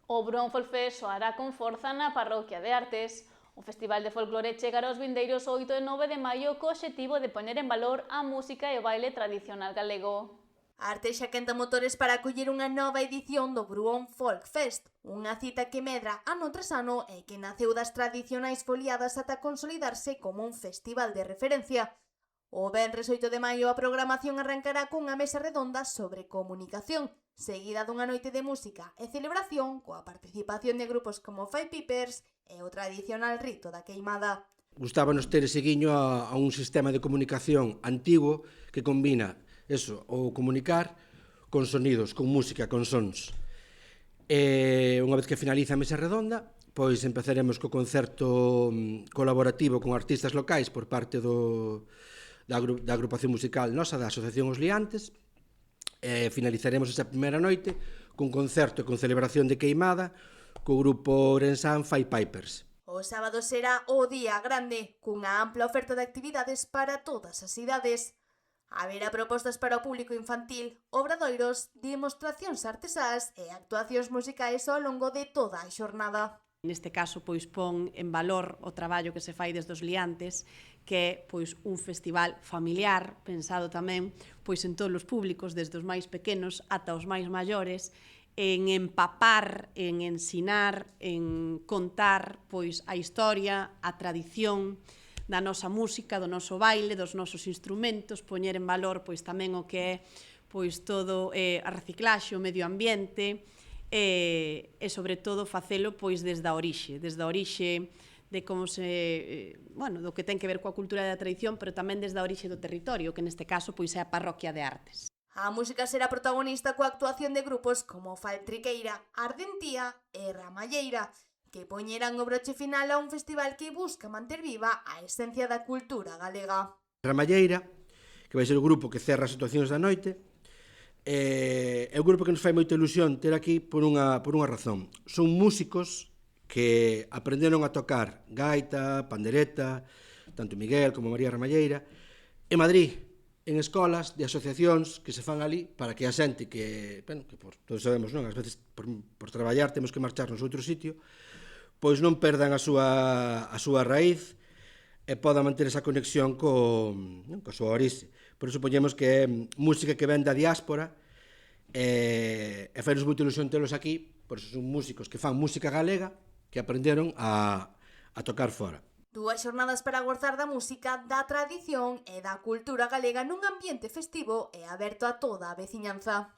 O Bruón Folfest soará con forza na Parroquia de Artes. O Festival de Folclore chegará aos vindeiros 8 e 9 de maio co obxectivo de poñer en valor a música e o baile tradicional galego. A arte xa quenta motores para acoller unha nova edición do Bruón Folk Fest, unha cita que medra ano tras ano e que naceu das tradicionais foliadas ata consolidarse como un festival de referencia. O venres 8 de maio a programación arrancará cunha mesa redonda sobre comunicación, seguida dunha noite de música e celebración coa participación de grupos como Five Pipers e o tradicional rito da queimada. Gustábanos ter ese guiño a un sistema de comunicación antigo que combina eso, o comunicar con sonidos, con música, con sons. E unha vez que finaliza a mesa redonda, pois empezaremos co concerto colaborativo con artistas locais por parte da agrupación musical nosa, da Asociación Os Liantes, e finalizaremos esa primeira noite cun concerto con celebración de queimada co grupo ourensán Five Pipers. O sábado será o día grande, cunha ampla oferta de actividades para todas as idades. Haberá propostas para o público infantil, obradoiros, demostracións artesás e actuacións musicais ao longo de toda a xornada. Neste caso, pois, pon en valor o traballo que se fai desde os Liantes, que é, pois, un festival familiar, pensado tamén, pois, en todos os públicos, desde os máis pequenos ata os máis maiores, en empapar, en ensinar, en contar, pois, a historia, a tradición da nosa música, do noso baile, dos nosos instrumentos, poñer en valor, pois, tamén o que é, pois, todo a reciclaxe, o medio ambiente, e sobre todo facelo pois desde a orixe de como se, do que ten que ver coa cultura e a tradición, pero tamén desde a orixe do territorio, que neste caso pois é a Parroquia de Artes. A música será protagonista coa actuación de grupos como Faltriqueira, Ardentía e Ramalleira, que poñerán o broche final a un festival que busca manter viva a esencia da cultura galega. Ramalleira, que vai ser o grupo que cerra as actuacións da noite, é un grupo que nos fai moita ilusión ter aquí por unha razón. Son músicos que aprenderon a tocar gaita, pandereta, tanto Miguel como María Ramalleira, en Madrid, en escolas de asociacións que se fan ali para que a xente que todos sabemos, non? Ás veces por traballar temos que marcharnos a outro sitio, pois non perdan a súa raíz e poda manter esa conexión coa súa orixe. Por iso poñemos que é música que ven da diáspora e fainos moita ilusión telos aquí, por iso son músicos que fan música galega que aprenderon a tocar fora. 2 xornadas para gozar da música, da tradición e da cultura galega nun ambiente festivo e aberto a toda a veciñanza.